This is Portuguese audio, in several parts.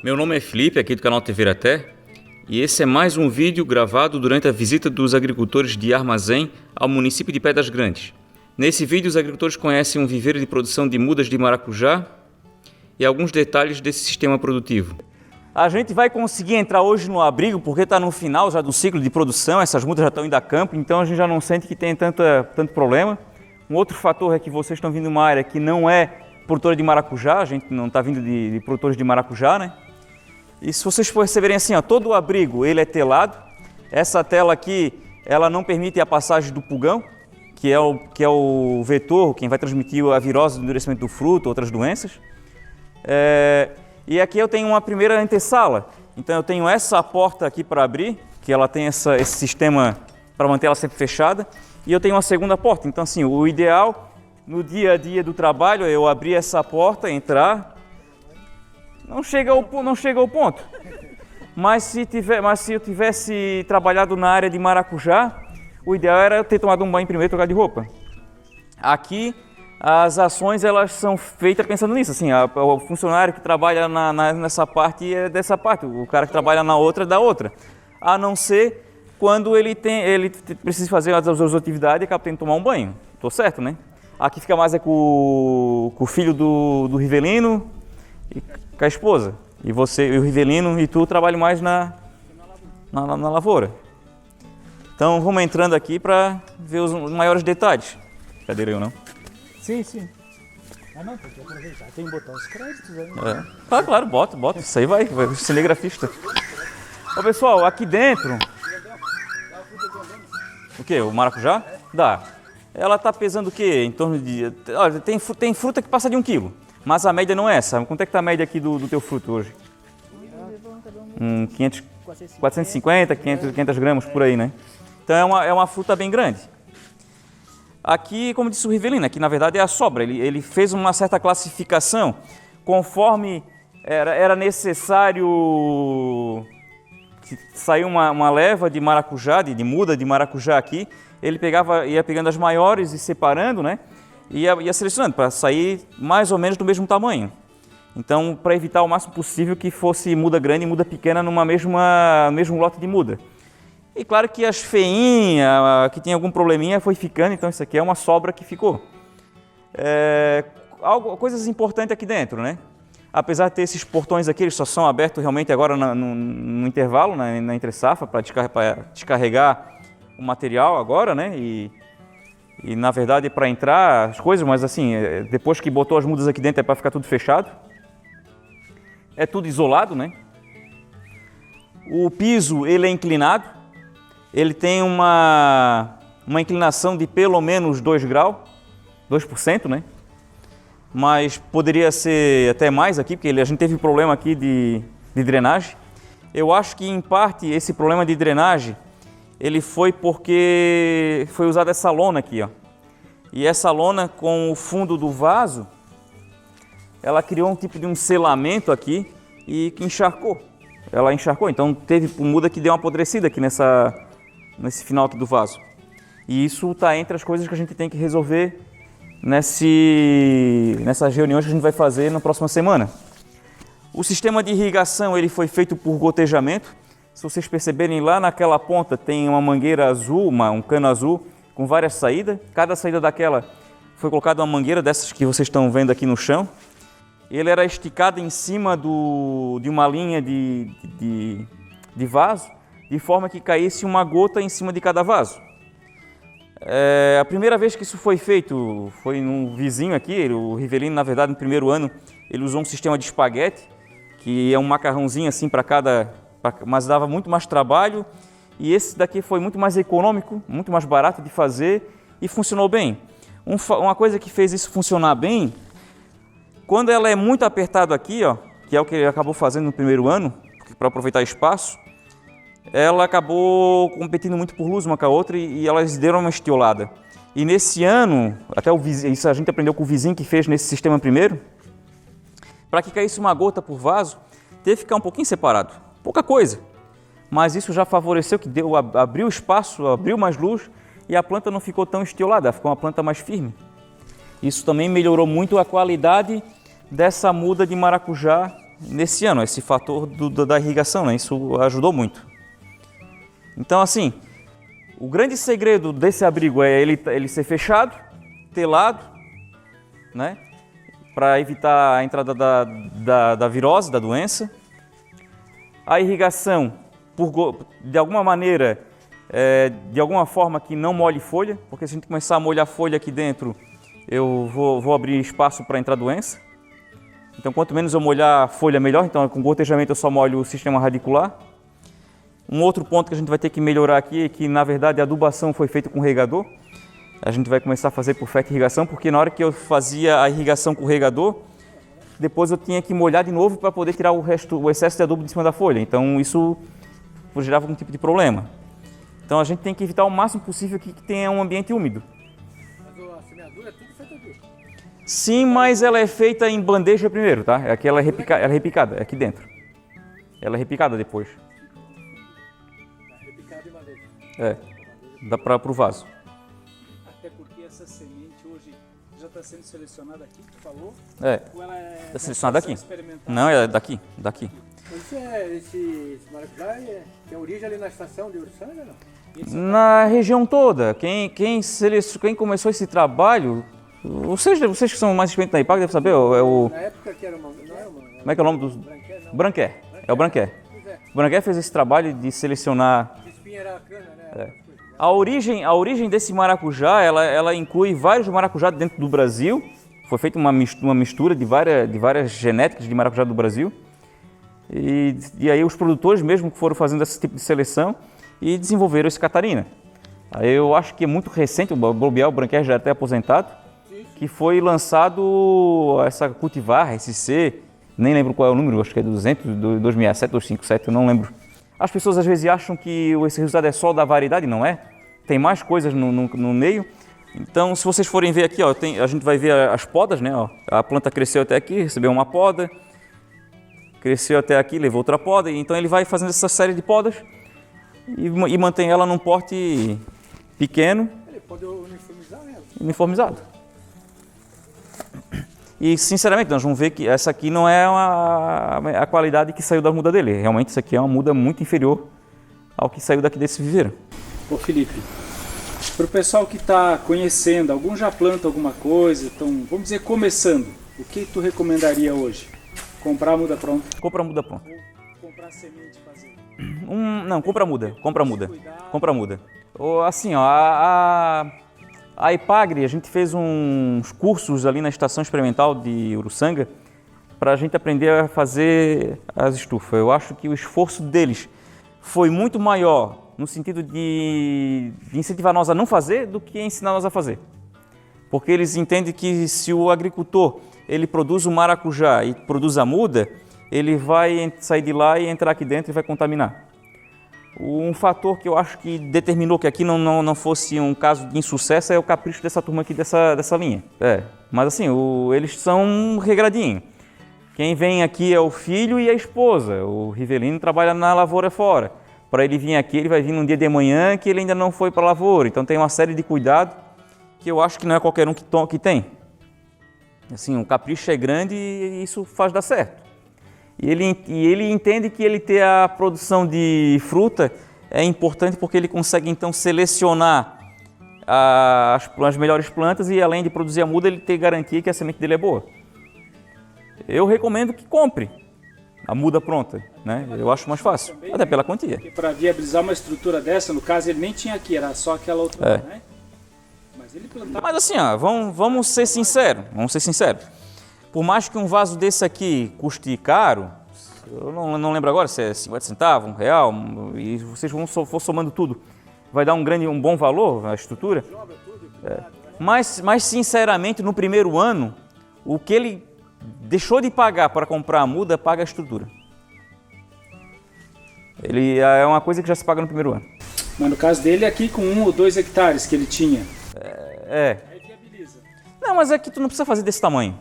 Meu nome é Felipe, aqui do canal TV Iraté, e esse é mais um vídeo gravado durante a visita dos agricultores de Armazém ao município de Pedras Grandes. Nesse vídeo, os agricultores conhecem um viveiro de produção de mudas de maracujá e alguns detalhes desse sistema produtivo. A gente vai conseguir entrar hoje no abrigo porque está no final já do ciclo de produção, essas mudas já estão indo a campo, então a gente já não sente que tem tanto problema. Um outro fator é que vocês estão vindo de uma área que não é produtora de maracujá, a gente não está vindo de produtores de maracujá, né? E se vocês perceberem assim, ó, todo o abrigo ele é telado. Essa tela aqui, ela não permite a passagem do pulgão, que é o vetor, quem vai transmitir a virose do endurecimento do fruto, outras doenças. E aqui eu tenho uma primeira antessala. Então eu tenho essa porta aqui para abrir, que ela tem esse sistema para manter ela sempre fechada. E eu tenho uma segunda porta. Então assim, o ideal no dia a dia do trabalho é eu abrir essa porta, entrar. Não chega ao ponto, mas se eu tivesse trabalhado na área de maracujá, o ideal era eu ter tomado um banho primeiro e trocar de roupa. Aqui as ações elas são feitas pensando nisso, assim, o funcionário que trabalha nessa parte é dessa parte, o cara que trabalha na outra é da outra, a não ser quando ele precisa fazer as outras atividades e acaba tendo que tomar um banho, tô certo, né? Aqui fica mais com o filho do Rivelino e com a esposa, e você, e o Rivelino e tu trabalham mais na lavoura. Então vamos entrando aqui para ver os maiores detalhes. Cadê eu não? Sim. Ah não, tem que aproveitar, tem que botar os créditos aí. Claro, bota, isso aí vai cinegrafista. Ô pessoal, aqui dentro... O que? O maracujá? Dá. Ela tá pesando o quê? Em torno de... Olha, tem fruta que passa de 1 quilo. Mas a média não é essa. Quanto é que está a média aqui do teu fruto hoje? 450, 500 gramas por aí, né? Então é uma fruta bem grande. Aqui, como disse o Rivelino, aqui na verdade é a sobra. Ele fez uma certa classificação conforme era necessário que sair uma leva de maracujá, de muda de maracujá aqui. Ele ia pegando as maiores e separando, né? Ia selecionando para sair mais ou menos do mesmo tamanho. Então, para evitar o máximo possível que fosse muda grande e muda pequena numa mesmo lote de muda. E claro que as feinhas, que tinha algum probleminha, foi ficando, então isso aqui é uma sobra que ficou. Coisas importantes aqui dentro, né? Apesar de ter esses portões aqui, eles só são abertos realmente agora no intervalo, na entre-safra, para descarregar o material agora, né? E na verdade para entrar as coisas, mas assim, depois que botou as mudas aqui dentro é para ficar tudo fechado. É tudo isolado, né? O piso ele é inclinado, ele tem uma inclinação de pelo menos 2 graus, 2%, né? Mas poderia ser até mais aqui, porque a gente teve problema aqui de drenagem. Eu acho que em parte esse problema de drenagem ele foi porque foi usada essa lona aqui, ó. E essa lona com o fundo do vaso, ela criou um tipo de um selamento aqui e que encharcou. Ela encharcou, então teve muda que deu uma apodrecida aqui nesse final aqui do vaso. E isso está entre as coisas que a gente tem que resolver nessas reuniões que a gente vai fazer na próxima semana. O sistema de irrigação ele foi feito por gotejamento. Se vocês perceberem, lá naquela ponta tem uma mangueira azul, um cano azul com várias saídas. Cada saída daquela foi colocada uma mangueira dessas que vocês estão vendo aqui no chão. Ele era esticado em cima de uma linha de vaso, de forma que caísse uma gota em cima de cada vaso. A primeira vez que isso foi feito foi num vizinho aqui, o Rivelino, na verdade, no primeiro ano, ele usou um sistema de espaguete, que é um macarrãozinho assim para cada... mas dava muito mais trabalho, e esse daqui foi muito mais econômico, muito mais barato de fazer e funcionou bem. Uma coisa que fez isso funcionar bem, quando ela é muito apertado aqui, ó, que é o que ele acabou fazendo no primeiro ano, para aproveitar espaço, ela acabou competindo muito por luz uma com a outra e elas deram uma estiolada. E nesse ano, até isso a gente aprendeu com o vizinho que fez nesse sistema primeiro, para que caísse uma gota por vaso, teve que ficar um pouquinho separado, pouca coisa. mas isso já favoreceu, que abriu espaço, abriu mais luz e a planta não ficou tão estiolada, ficou uma planta mais firme. Isso também melhorou muito a qualidade dessa muda de maracujá nesse ano, esse fator da irrigação, né? Isso ajudou muito. Então, assim, o grande segredo desse abrigo é ele ser fechado, telado, né? Para evitar a entrada da virose, da doença. A irrigação, de alguma maneira, de alguma forma que não molhe folha, porque se a gente começar a molhar folha aqui dentro, eu vou abrir espaço para entrar doença. Então, quanto menos eu molhar a folha, melhor. Então, com gotejamento eu só molho o sistema radicular. Um outro ponto que a gente vai ter que melhorar aqui é que, na verdade, a adubação foi feita com regador. A gente vai começar a fazer por fertirrigação, porque na hora que eu fazia a irrigação com o regador, depois eu tinha que molhar de novo para poder tirar o excesso de adubo de cima da folha. Então, isso gerava algum tipo de problema. Então, a gente tem que evitar o máximo possível que tenha um ambiente úmido. Mas a semeadura é tudo feito aqui? Sim, mas ela é feita em bandeja primeiro, tá? Aqui ela é repicada, é aqui dentro. Ela é repicada depois. Repicado em bandeja. Dá para o vaso. Até porque essa semente hoje já está sendo selecionada aqui, que tu falou? Ou ela Está selecionada aqui. Experimental? Não, é daqui. Mas esse maracujá tem origem ali na estação de Uruçanga, não? Na região toda. Quem começou esse trabalho, vocês que são mais experientes na IPAG devem saber, Na época que era uma... Não era uma... Como é que é o nome dos... Branquer, não. Branquer. É o Branquer. Pois é. O Branquer fez esse trabalho de selecionar... De espinha era a cana, né? A origem desse maracujá, ela inclui vários maracujá dentro do Brasil. Foi feita uma mistura de várias genéticas de maracujá do Brasil. E aí os produtores mesmo que foram fazendo esse tipo de seleção e desenvolveram esse Catarina. Aí eu acho que é muito recente, o Bobeal, o Branquer já é até aposentado, que foi lançado essa cultivar, SC, nem lembro qual é o número, acho que é 200, 267, 257, eu não lembro. As pessoas às vezes acham que esse resultado é só da variedade, não é? Tem mais coisas no meio. Então, se vocês forem ver aqui, ó, a gente vai ver as podas, né? Ó, a planta cresceu até aqui, recebeu uma poda, cresceu até aqui, levou outra poda. Então, ele vai fazendo essa série de podas e mantém ela num porte pequeno. Ele pode uniformizar ela. Uniformizado. E, sinceramente, nós vamos ver que essa aqui não é a qualidade que saiu da muda dele. Realmente, isso aqui é uma muda muito inferior ao que saiu daqui desse viveiro. Ô Felipe, para o pessoal que está conhecendo, algum já planta alguma coisa, então, vamos dizer, começando, o que tu recomendaria hoje? Comprar a muda pronta? Compra a muda pronta. Ou comprar semente e fazer? Não, compra a muda. Compra a muda. Assim, ó, a IPAGRE, a gente fez uns cursos ali na Estação Experimental de Uruçanga para a gente aprender a fazer as estufas. Eu acho que o esforço deles foi muito maior no sentido de incentivar nós a não fazer do que ensinar nós a fazer. Porque eles entendem que se o agricultor ele produz o maracujá e produz a muda, ele vai sair de lá e entrar aqui dentro e vai contaminar. Um fator que eu acho que determinou que aqui não fosse um caso de insucesso é o capricho dessa turma aqui dessa linha. Mas assim, eles são regradinho. Quem vem aqui é o filho e a esposa. O Rivelino trabalha na lavoura fora. Para ele vir aqui, ele vai vir num dia de manhã que ele ainda não foi para a lavoura. Então tem uma série de cuidados que eu acho que não é qualquer um que tem. Assim, o capricho é grande e isso faz dar certo. E ele entende que ele ter a produção de fruta é importante porque ele consegue então selecionar as melhores plantas e além de produzir a muda, ele ter garantia que a semente dele é boa. Eu recomendo que compre a muda pronta, né? Eu acho mais fácil, também, até pela quantia. Para viabilizar uma estrutura dessa, no caso ele nem tinha aqui, era só aquela outra, né? Mas ele plantava... Mas assim, ó, vamos ser sinceros, Por mais que um vaso desse aqui custe caro, eu não lembro agora se é 50 centavos, R$1, e vocês for somando tudo, vai dar um bom valor a estrutura. Mas sinceramente, no primeiro ano, o que ele deixou de pagar para comprar a muda, paga a estrutura. Ele é uma coisa que já se paga no primeiro ano. Mas no caso dele, aqui com 1 ou 2 hectares que ele tinha. Aí viabiliza. Não, mas é que tu não precisa fazer desse tamanho.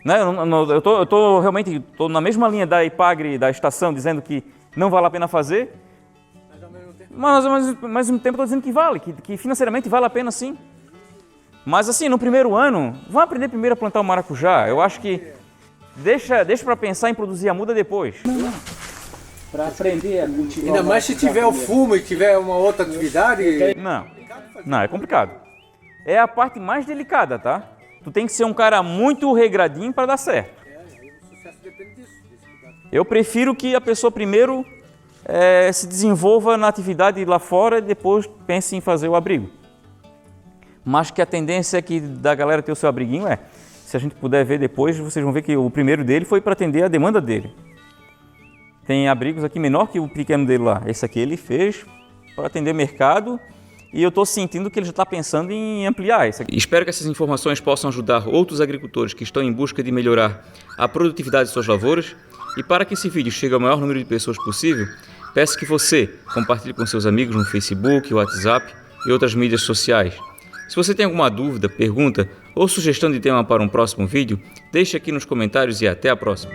Né? Eu tô realmente na mesma linha da IPAGRE, da estação, dizendo que não vale a pena fazer, mas ao mesmo tempo estou dizendo que vale, que financeiramente vale a pena sim. Mas assim, no primeiro ano, vamos aprender primeiro a plantar o maracujá. Eu acho que deixa para pensar em produzir a muda depois. Para aprender a cultivar. Ainda mais se tiver o fumo e tiver uma outra atividade. Não, é complicado. É a parte mais delicada, tá? Tu tem que ser um cara muito regradinho para dar certo. O sucesso depende disso. Eu prefiro que a pessoa primeiro se desenvolva na atividade lá fora e depois pense em fazer o abrigo. Mas que a tendência é que da galera ter o seu abriguinho se a gente puder ver depois, vocês vão ver que o primeiro dele foi para atender a demanda dele. Tem abrigos aqui menor que o pequeno dele lá. Esse aqui ele fez para atender o mercado e eu estou sentindo que ele já está pensando em ampliar isso aqui. Espero que essas informações possam ajudar outros agricultores que estão em busca de melhorar a produtividade de suas lavouras. E para que esse vídeo chegue ao maior número de pessoas possível, peço que você compartilhe com seus amigos no Facebook, WhatsApp e outras mídias sociais. Se você tem alguma dúvida, pergunta ou sugestão de tema para um próximo vídeo, deixe aqui nos comentários e até a próxima.